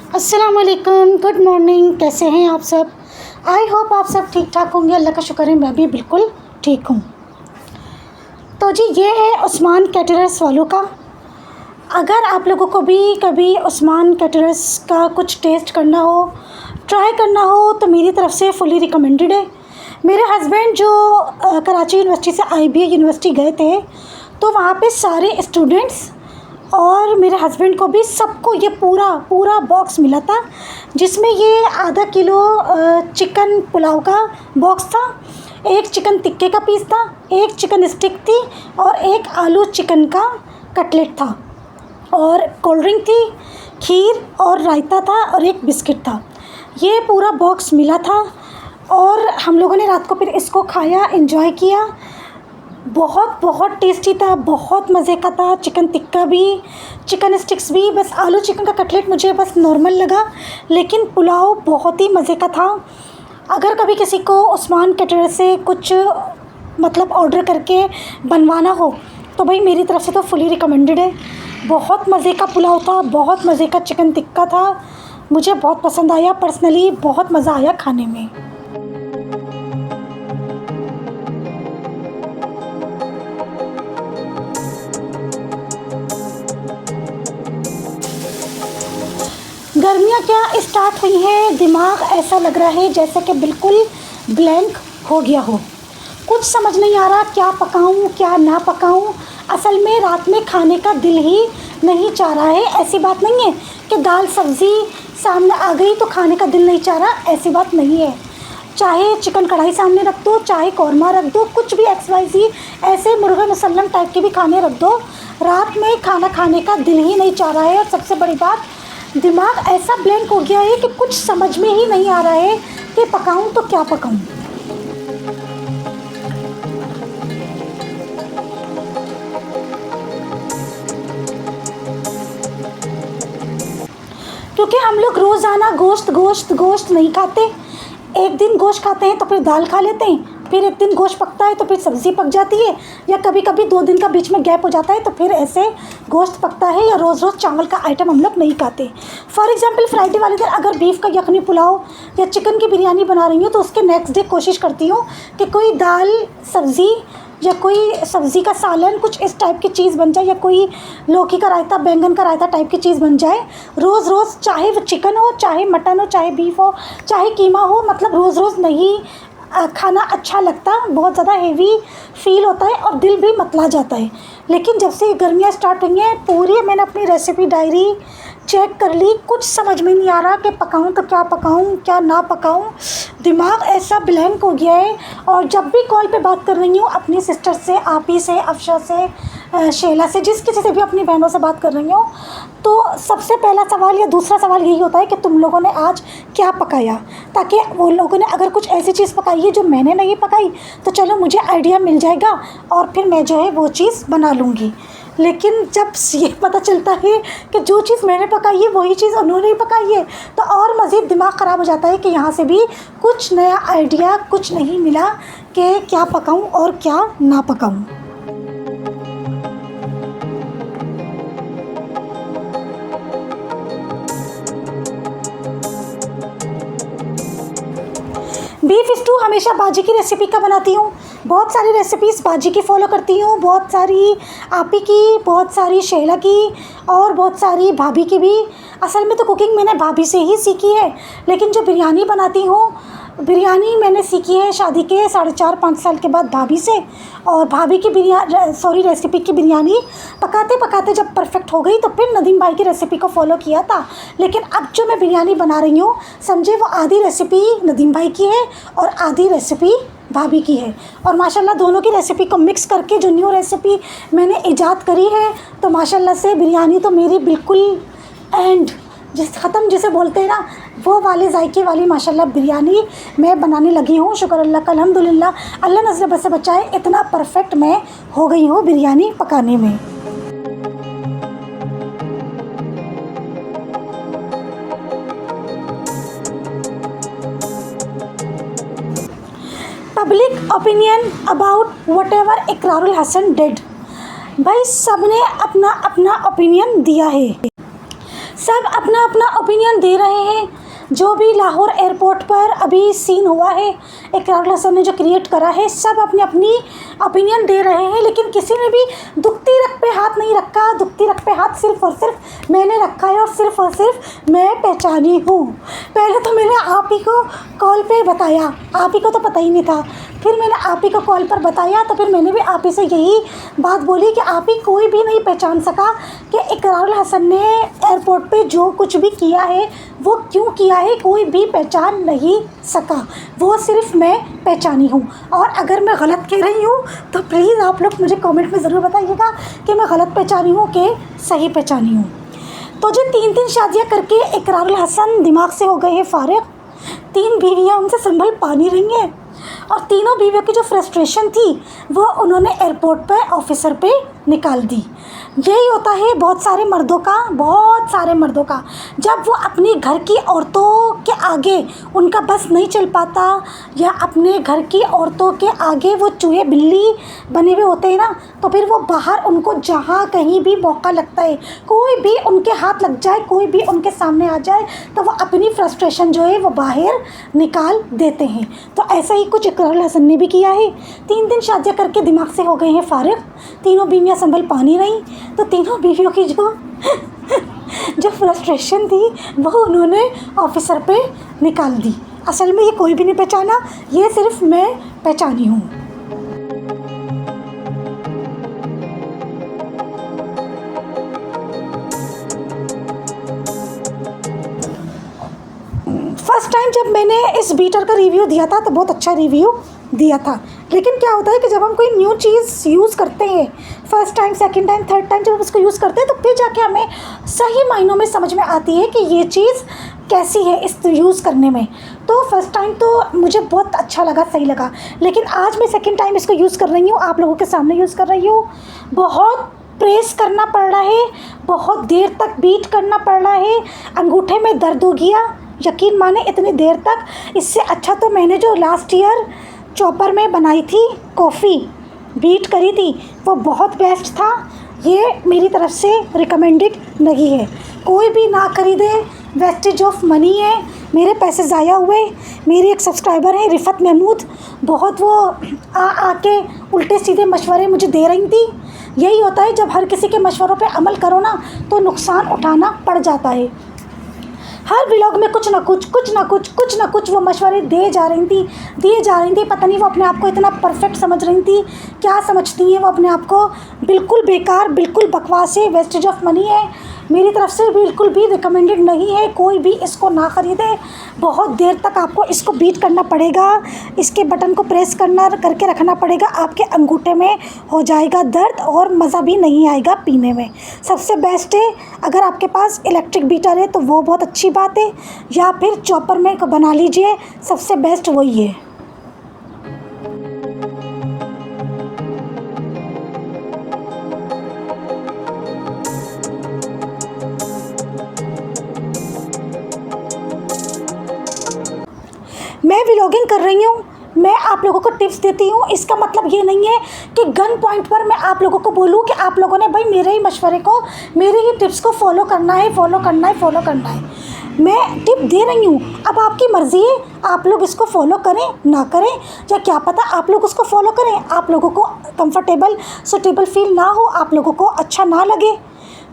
अस्सलाम वालेकुम, good morning. कैसे हैं आप सब? आई होप आप सब ठीक ठाक होंगे। अल्लाह का शुक्र है मैं भी बिल्कुल ठीक हूँ। तो जी ये है उस्मान कैटरर्स वालों का। अगर आप लोगों को भी कभी उस्मान कैटरर्स का कुछ टेस्ट करना हो, ट्राई करना हो, तो मेरी तरफ से फुली रिकमेंडेड है। मेरे हस्बैंड जो कराची यूनिवर्सिटी से IBA यूनिवर्सिटी गए थे, तो वहाँ पे सारे स्टूडेंट्स और मेरे हस्बैंड को भी सबको ये पूरा बॉक्स मिला था, जिसमें ये आधा किलो चिकन पुलाव का बॉक्स था, एक चिकन टिक्के का पीस था, एक चिकन स्टिक थी और एक आलू चिकन का कटलेट था और कोल्ड ड्रिंक थी, खीर और रायता था और एक बिस्किट था। ये पूरा बॉक्स मिला था और हम लोगों ने रात को फिर इसको खाया, एंजॉय किया। बहुत टेस्टी था, बहुत मज़े का था। चिकन टिक्का भी, चिकन स्टिक्स भी, बस आलू चिकन का कटलेट मुझे बस नॉर्मल लगा, लेकिन पुलाव बहुत ही मज़े का था। अगर कभी किसी को उस्मान कैटरर से कुछ मतलब ऑर्डर करके बनवाना हो, तो भाई मेरी तरफ से तो फुली रिकमेंडेड है। बहुत मज़े का पुलाव था, बहुत मज़े का चिकन टिक्का था, मुझे बहुत पसंद आया। पर्सनली बहुत मज़ा आया खाने में। गर्मियाँ क्या स्टार्ट हुई हैं, दिमाग ऐसा लग रहा है जैसे कि बिल्कुल ब्लैंक हो गया हो। कुछ समझ नहीं आ रहा क्या पकाऊं क्या ना पकाऊं। असल में रात में खाने का दिल ही नहीं चाह रहा है। ऐसी बात नहीं है कि दाल सब्ज़ी सामने आ गई तो खाने का दिल नहीं चाह रहा, ऐसी बात नहीं है। चाहे चिकन कढ़ाई सामने रख दो, चाहे कौरमा रख दो, कुछ भी XYZ ऐसे मुर्गा मुसल्लम टाइप के भी खाने रख दो, रात में खाना खाने का दिल ही नहीं चाह रहा है। और सबसे बड़ी बात, दिमाग ऐसा ब्लैंक हो गया है कि कुछ समझ में ही नहीं आ रहा है कि पकाऊं तो क्या पकाऊं। क्योंकि हम लोग रोज़ाना गोश्त नहीं खाते। एक दिन गोश्त खाते हैं तो फिर दाल खा लेते हैं, फिर एक दिन गोश्त पकता है तो फिर सब्ज़ी पक जाती है, या कभी कभी 2 दिन का बीच में गैप हो जाता है तो फिर ऐसे गोश्त पकता है, या रोज़ चावल का आइटम हम लोग नहीं खाते। फॉर एग्जांपल फ्राइडे वाले दिन अगर बीफ का यखनी पुलाव या चिकन की बिरयानी बना रही हूँ, तो उसके नेक्स्ट डे कोशिश करती हूँ कि कोई दाल सब्ज़ी या कोई सब्ज़ी का सालन कुछ इस टाइप की चीज़ बन जाए, या कोई लौकी का रायता, बैंगन का रायता टाइप की चीज़ बन जाए। रोज़ चाहे वो चिकन हो, चाहे मटन हो, चाहे बीफ हो, चाहे कीमा हो, मतलब रोज़ नहीं खाना अच्छा लगता, बहुत ज़्यादा हेवी फील होता है और दिल भी मतला जाता है। लेकिन जब से गर्मियाँ स्टार्ट हुई हैं, पूरी मैंने अपनी रेसिपी डायरी चेक कर ली, कुछ समझ में नहीं आ रहा कि पकाऊं तो क्या पकाऊं क्या ना पकाऊं। दिमाग ऐसा ब्लैंक हो गया है। और जब भी कॉल पे बात कर रही हूँ अपनी सिस्टर से, आपी से, अफशा से, शैला से, जिस किसी से भी अपनी बहनों से बात कर रही हूँ, तो सबसे पहला सवाल या दूसरा सवाल यही होता है कि तुम लोगों ने आज क्या पकाया, ताकि वो लोगों ने अगर कुछ ऐसी चीज़ पकाई है जो मैंने नहीं पकाई, तो चलो मुझे आइडिया मिल जाएगा और फिर मैं जो है वो चीज़ बना लूँगी। लेकिन जब ये पता चलता है कि जो चीज़ मैंने पकाई है वही चीज़ उन्होंने ही पकाई है, तो और मज़ीद दिमाग ख़राब हो जाता है कि यहाँ से भी कुछ नया आइडिया कुछ नहीं मिला कि क्या पकाऊं और क्या ना पकाऊं। बीफ स्टू हमेशा बाजी की रेसिपी का बनाती हूँ। बहुत सारी रेसिपीज़ बाजी की फ़ॉलो करती हूँ, बहुत सारी आपी की, बहुत सारी शैला की और बहुत सारी भाभी की भी। असल में तो कुकिंग मैंने भाभी से ही सीखी है, लेकिन जो बिरयानी बनाती हूँ, बिरयानी मैंने सीखी है शादी के 4.5-5 साल के बाद भाभी से। और भाभी की रेसिपी की बिरयानी पकाते पकाते जब परफेक्ट हो गई तो फिर नदीम भाई की रेसिपी को फॉलो किया था। लेकिन अब जो मैं बिरयानी बना रही हूँ, समझे वो आधी रेसिपी नदीम भाई की है और आधी रेसिपी भाभी की है। और माशाल्लाह दोनों की रेसिपी को मिक्स करके जो न्यू रेसिपी मैंने ईजाद करी है, तो माशाल्लाह से बिरयानी तो मेरी बिल्कुल एंड जिसे बोलते हैं ना, वो वाले जायके वाली माशाल्लाह बिरयानी मैं बनाने लगी हूँ। शुक्र अल्लाह का, अल्हम्दुलिल्लाह। अल्लाह नज़र बस से बचाए, इतना परफेक्ट मैं हो गई हूँ बिरयानी पकाने में। Public opinion about whatever Ikrarul Hasan did. भाई सब ने अपना अपना ओपिनियन दिया है, सब अपना अपना ओपिनियन दे रहे हैं। जो भी लाहौर एयरपोर्ट पर अभी सीन हुआ है, इकरारुल हसन ने जो क्रिएट करा है, सब अपनी अपनी ओपिनियन दे रहे हैं, लेकिन किसी ने भी दुखती रग पे हाथ नहीं रखा। दुखती रग पे हाथ सिर्फ़ और सिर्फ मैंने रखा है, और सिर्फ मैं पहचानी हूँ। पहले तो मैंने आप ही को कॉल पे बताया, आप ही को तो पता ही नहीं था। फिर मैंने आप ही को कॉल पर बताया, तो फिर मैंने भी आप ही से यही बात बोली कि आप ही कोई भी नहीं पहचान सका कि इकरारुल हसन ने एयरपोर्ट पे जो कुछ भी किया है वो क्यों किया है, कोई भी पहचान नहीं सका। वो सिर्फ मैं पहचानी हूँ। और अगर मैं गलत कह रही हूँ तो प्लीज़ आप लोग मुझे कमेंट में ज़रूर बताइएगा कि मैं गलत पहचानी हूँ कि सही पहचानी हूँ। तो जो 3 शादियाँ करके इकरारुल हसन दिमाग से हो गए हैं फारिग। 3 बीवियाँ उनसे संभल पा नहीं रही हैं, और तीनों बीवियों की जो फ्रस्ट्रेशन थी वो उन्होंने एयरपोर्ट पे ऑफिसर पे निकाल दी। यही होता है बहुत सारे मर्दों का, जब वो अपनी घर की औरतों के आगे उनका बस नहीं चल पाता, या अपने घर की औरतों के आगे वो चूहे बिल्ली बने हुए होते हैं ना, तो फिर वो बाहर उनको जहाँ कहीं भी मौका लगता है, कोई भी उनके हाथ लग जाए, कोई भी उनके सामने आ जाए, तो वो अपनी फ्रस्ट्रेशन जो है वो बाहर निकाल देते हैं। तो ऐसा ही कुछ इकरारुल हसन ने भी किया है। 3 शादियाँ करके दिमाग से हो गए हैं फारिग। तीनों बीवियाँ संभल पा नहीं रही, तो तीनों बीवियों की जो फ्रस्ट्रेशन थी वो उन्होंने ऑफिसर पे निकाल दी। असल में ये कोई भी नहीं पहचाना, ये सिर्फ मैं पहचानी हूँ। फर्स्ट टाइम जब मैंने इस बीटर का रिव्यू दिया था तो बहुत अच्छा रिव्यू दिया था, लेकिन क्या होता है कि जब हम कोई न्यू चीज़ यूज़ करते हैं, first time, second time, third time जब हम उसको यूज़ करते हैं, तो फिर जाके हमें सही मायनों में समझ में आती है कि ये चीज़ कैसी है इस यूज़ करने में। तो फर्स्ट टाइम तो मुझे बहुत अच्छा लगा, सही लगा, लेकिन आज मैं सेकंड टाइम इसको यूज़ कर रही हूँ, आप लोगों के सामने यूज़ कर रही हूँ। बहुत प्रेस करना पड़ रहा है, बहुत देर तक बीट करना पड़ रहा है, अंगूठे में दर्द हो गया, यकीन माने इतनी देर तक। इससे अच्छा तो मैंने जो लास्ट ईयर चॉपर में बनाई थी कॉफ़ी, बीट करी थी, वो बहुत बेस्ट था। ये मेरी तरफ से रिकमेंडेड नहीं है, कोई भी ना खरीदे, वेस्टेज ऑफ मनी है, मेरे पैसे ज़ाया हुए। मेरी एक सब्सक्राइबर है रिफ़त महमूद, बहुत वो आके उल्टे सीधे मशवरे मुझे दे रही थी। यही होता है जब हर किसी के मशवरों पे अमल करो ना तो नुकसान उठाना पड़ जाता है। हर व्लॉग में कुछ ना कुछ वो मशवरे दिए जा रही थी। पता नहीं वो अपने आप को इतना परफेक्ट समझ रही थी, क्या समझती हैं वो अपने आप को। बिल्कुल बेकार, बिल्कुल बकवास है, वेस्टेज ऑफ मनी है, मेरी तरफ से बिल्कुल भी रिकमेंडेड नहीं है। कोई भी इसको ना ख़रीदे, बहुत देर तक आपको इसको बीट करना पड़ेगा, इसके बटन को प्रेस करके रखना पड़ेगा, आपके अंगूठे में हो जाएगा दर्द और मज़ा भी नहीं आएगा पीने में। सबसे बेस्ट है अगर आपके पास इलेक्ट्रिक बीटर है तो वो बहुत अच्छी बात है, या फिर चॉपर में बना लीजिए, सबसे बेस्ट वही है। मैं व्लॉगिंग कर रही हूँ, मैं आप लोगों को टिप्स देती हूँ, इसका मतलब ये नहीं है कि गन पॉइंट पर मैं आप लोगों को बोलूँ कि आप लोगों ने भाई मेरे ही मशवरे को, मेरे ही टिप्स को फॉलो करना है। मैं टिप दे रही हूँ, अब आपकी मर्ज़ी है, आप लोग इसको फॉलो करें ना करें, या क्या पता आप लोग उसको फॉलो करें, आप लोगों को कंफर्टेबल सूटेबल फील ना हो, आप लोगों को अच्छा ना लगे,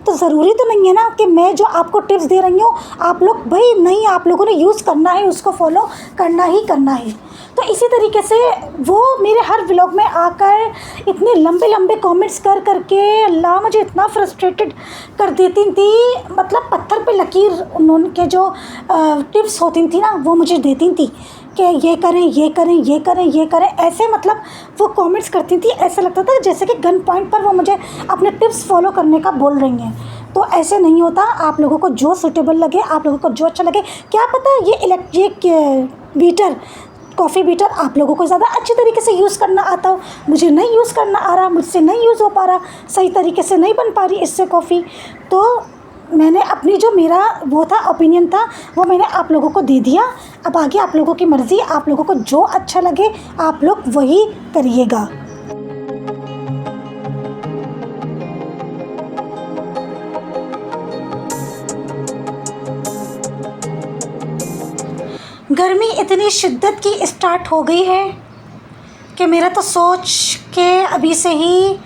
तो ज़रूरी तो नहीं है ना कि मैं जो आपको टिप्स दे रही हूँ आप लोग भाई नहीं, आप लोगों ने यूज़ करना है, उसको फॉलो करना है। तो इसी तरीके से वो मेरे हर व्लॉग में आकर इतने लंबे कमेंट्स करके अल्लाह मुझे इतना फ्रस्ट्रेटेड कर देती थी, मतलब पत्थर पे लकीर उनके जो टिप्स होती थी ना वो मुझे देती थी कि ये करें, ऐसे मतलब वो कमेंट्स करती थी, ऐसा लगता था जैसे कि गन पॉइंट पर वो मुझे अपने टिप्स फॉलो करने का बोल रही हैं। तो ऐसे नहीं होता, आप लोगों को जो सूटेबल लगे, आप लोगों को जो अच्छा लगे, क्या पता ये इलेक्ट्रिक बीटर, कॉफ़ी बीटर आप लोगों को ज़्यादा अच्छी तरीके से यूज़ करना आता हो, मुझे नहीं यूज़ करना आ रहा, मुझसे नहीं यूज़ हो पा रहा, सही तरीके से नहीं बन पा रही इससे कॉफ़ी। तो मैंने अपनी जो मेरा वो था ओपिनियन था वो मैंने आप लोगों को दे दिया। अब आगे आप लोगों की मर्ज़ी, आप लोगों को जो अच्छा लगे आप लोग वही करिएगा। गर्मी इतनी शिद्दत की स्टार्ट हो गई है कि मेरा तो सोच के अभी से ही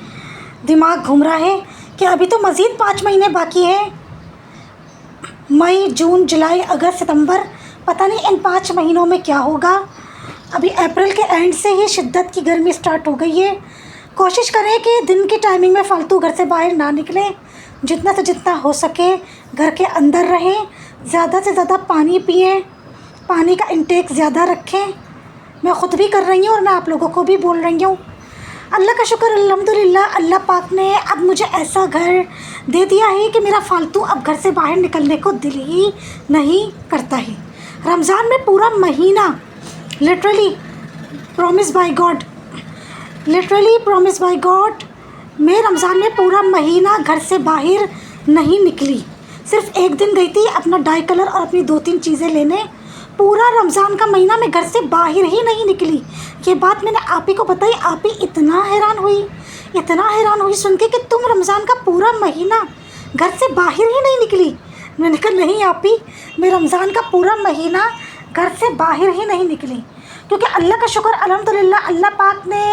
दिमाग घूम रहा है कि अभी तो मज़ीद 5 महीने बाकी है। मई, जून, जुलाई, अगस्त, सितंबर, पता नहीं इन 5 महीनों में क्या होगा। अभी अप्रैल के एंड से ही शिद्दत की गर्मी स्टार्ट हो गई है। कोशिश करें कि दिन की टाइमिंग में फ़ालतू घर से बाहर ना निकलें, जितना से जितना हो सके घर के अंदर रहें, ज़्यादा से ज़्यादा पानी पिएं, पानी का इंटेक ज़्यादा रखें। मैं ख़ुद भी कर रही हूँ और मैं आप लोगों को भी बोल रही हूँ। अल्लाह का शुक्र अल्हम्दुलिल्लाह, अल्लाह पाक ने अब मुझे ऐसा घर दे दिया है कि मेरा फ़ालतू अब घर से बाहर निकलने को दिल ही नहीं करता है। रमज़ान में पूरा महीना लिटरली प्रॉमिस बाय गॉड मैं रमज़ान में पूरा महीना घर से बाहर नहीं निकली। सिर्फ़ एक दिन गई थी अपना डाई कलर और अपनी 2-3 चीज़ें लेने। पूरा रमज़ान का महीना मैं घर से बाहर ही नहीं निकली। ये बात मैंने आप ही को बताई। आप ही इतना हैरान हुई सुन के कि तुम रमज़ान का पूरा महीना घर से बाहर ही नहीं निकली। मैंने कहा नहीं आप ही, मैं रमज़ान का पूरा महीना घर से बाहर ही नहीं निकली, क्योंकि अल्लाह का शुक्र अल्हम्दुलिल्लाह, अल्लाह पाक ने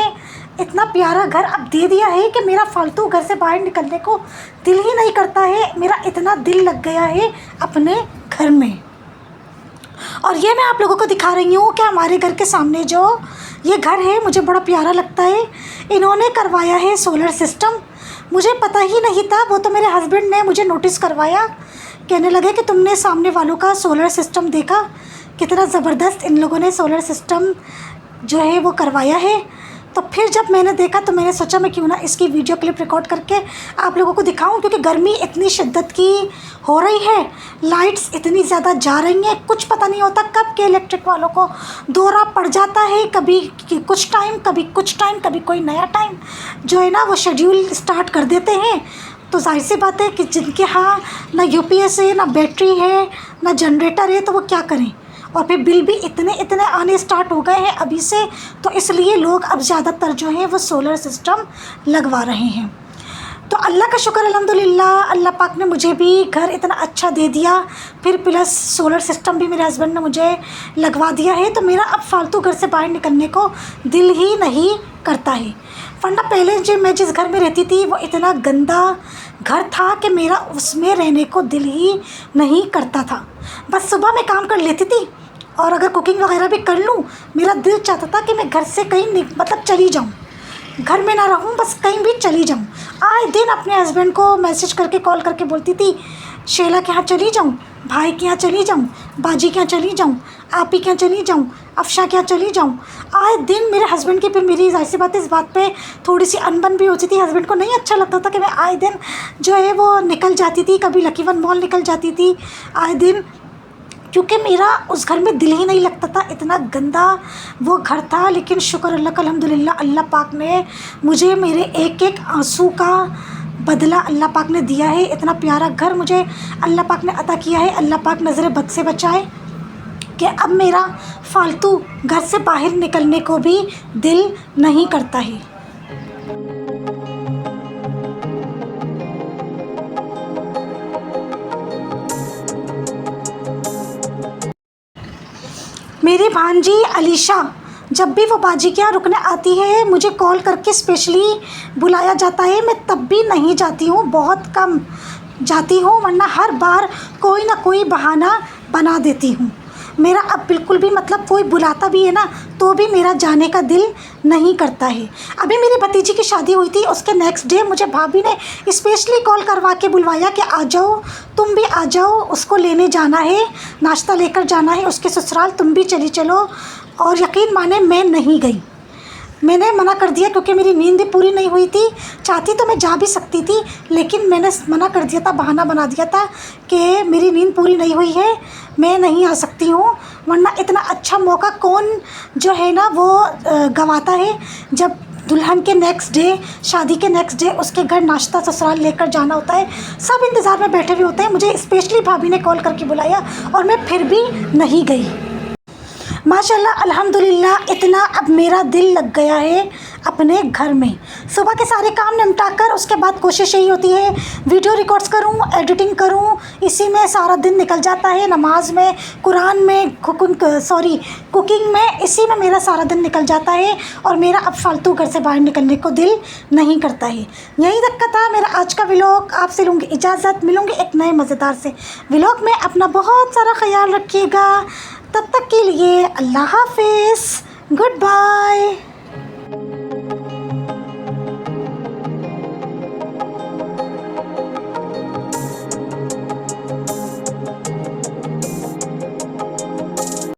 इतना प्यारा घर अब दे दिया है कि मेरा फ़ालतू घर से बाहर निकलने को दिल ही नहीं करता है। मेरा इतना दिल लग गया है अपने घर में। और ये मैं आप लोगों को दिखा रही हूँ कि हमारे घर के सामने जो ये घर है मुझे बड़ा प्यारा लगता है। इन्होंने करवाया है सोलर सिस्टम। मुझे पता ही नहीं था, वो तो मेरे हस्बैंड ने मुझे नोटिस करवाया। कहने लगे कि तुमने सामने वालों का सोलर सिस्टम देखा, कितना ज़बरदस्त इन लोगों ने सोलर सिस्टम जो है वो करवाया है। तो फिर जब मैंने देखा तो मैंने सोचा मैं क्यों ना इसकी वीडियो क्लिप रिकॉर्ड करके आप लोगों को दिखाऊं, क्योंकि गर्मी इतनी शिद्दत की हो रही है, लाइट्स इतनी ज़्यादा जा रही हैं, कुछ पता नहीं होता कब के इलेक्ट्रिक वालों को दौरा पड़ जाता है। कभी कुछ टाइम, कभी कुछ टाइम, कभी कोई नया टाइम जो है ना वो शेड्यूल स्टार्ट कर देते हैं। तो जाहिर सी बात है कि जिनके यहाँ ना यूपीएस है, ना बैटरी है, ना जनरेटर है, तो वो क्या करें। और फिर बिल भी इतने आने स्टार्ट हो गए हैं अभी से, तो इसलिए लोग अब ज़्यादातर जो है वो सोलर सिस्टम लगवा रहे हैं। तो अल्लाह का शुक्र अल्हम्दुलिल्लाह, अल्लाह पाक ने मुझे भी घर इतना अच्छा दे दिया, फिर प्लस सोलर सिस्टम भी मेरे हस्बैंड ने मुझे लगवा दिया है। तो मेरा अब फ़ालतू घर से बाहर निकलने को दिल ही नहीं करता है। वरना पहले जो मैं जिस घर में रहती थी वो इतना गंदा घर था कि मेरा उसमें रहने को दिल ही नहीं करता था। बस सुबह मैं काम कर लेती थी और अगर कुकिंग वगैरह भी कर लूँ, मेरा दिल चाहता था कि मैं घर से कहीं मतलब चली जाऊँ, घर में ना रहूँ, बस कहीं भी चली जाऊँ। आए दिन अपने हस्बैंड को मैसेज करके कॉल करके बोलती थी शेला के यहाँ चली जाऊँ, भाई के यहाँ चली जाऊँ, बाजी के यहाँ चली जाऊँ, आप ही के यहाँ चली जाऊँ, अफशा के यहाँ चली जाऊँ। आए दिन मेरे हस्बैंड की, फिर मेरी जाहिर सी बात है इस बात पे थोड़ी सी अनबन भी होती थी। हस्बैंड को नहीं अच्छा लगता था कि मैं आए दिन जो है वो निकल जाती थी, कभी लकी वन मॉल निकल जाती थी आए दिन, क्योंकि मेरा उस घर में दिल ही नहीं लगता था, इतना गंदा वो घर था। लेकिन शुक्र अल्लाह का अल्हम्दुलिल्लाह, अल्लाह पाक ने मुझे मेरे एक आंसू का बदला अल्लाह पाक ने दिया है। इतना प्यारा घर मुझे अल्लाह पाक ने अता किया है। अल्लाह पाक नज़र बद से बचाए कि अब मेरा फ़ालतू घर से बाहर निकलने को भी दिल नहीं करता है। मेरी भांजी अलीशा जब भी वो बाजी के यहाँ रुकने आती है, मुझे कॉल करके स्पेशली बुलाया जाता है। मैं तब भी नहीं जाती हूँ, बहुत कम जाती हूँ, वरना हर बार कोई ना कोई बहाना बना देती हूँ। मेरा अब बिल्कुल भी मतलब कोई बुलाता भी है ना तो भी मेरा जाने का दिल नहीं करता है। अभी मेरी भतीजी की शादी हुई थी, उसके नेक्स्ट डे मुझे भाभी ने स्पेशली कॉल करवा के बुलवाया कि आ जाओ, तुम भी आ जाओ, उसको लेने जाना है, नाश्ता लेकर जाना है उसके ससुराल, तुम भी चली चलो। और यकीन माने मैं नहीं गई, मैंने मना कर दिया क्योंकि मेरी नींद भी पूरी नहीं हुई थी। चाहती तो मैं जा भी सकती थी, लेकिन मैंने मना कर दिया था, बहाना बना दिया था कि मेरी नींद पूरी नहीं हुई है, मैं नहीं आ सकती हूँ। वरना इतना अच्छा मौका कौन जो है ना वो गंवाता है, जब दुल्हन के नेक्स्ट डे, शादी के नेक्स्ट डे उसके घर नाश्ता ससुराल लेकर जाना होता है, सब इंतज़ार में बैठे हुए होते हैं। मुझे स्पेशली भाभी ने कॉल करके बुलाया और मैं फिर भी नहीं गई। माशाल्लाह अल्हम्दुलिल्लाह, इतना अब मेरा दिल लग गया है अपने घर में। सुबह के सारे काम निपटा कर उसके बाद कोशिश यही होती है वीडियो रिकॉर्ड्स करूं, एडिटिंग करूं, इसी में सारा दिन निकल जाता है। नमाज में, कुरान में, कुकिंग में, इसी में मेरा सारा दिन निकल जाता है और मेरा अब फालतू घर से बाहर निकलने को दिल नहीं करता है। यही दिक्कत था मेरा आज का व्लॉग। आपसे लूँगी इजाज़त, मिलूँगी एक नए मज़ेदार से व्लॉग में। अपना बहुत सारा ख्याल रखिएगा। तब तक के लिए अल्लाह हाफिज़, गुड बाय।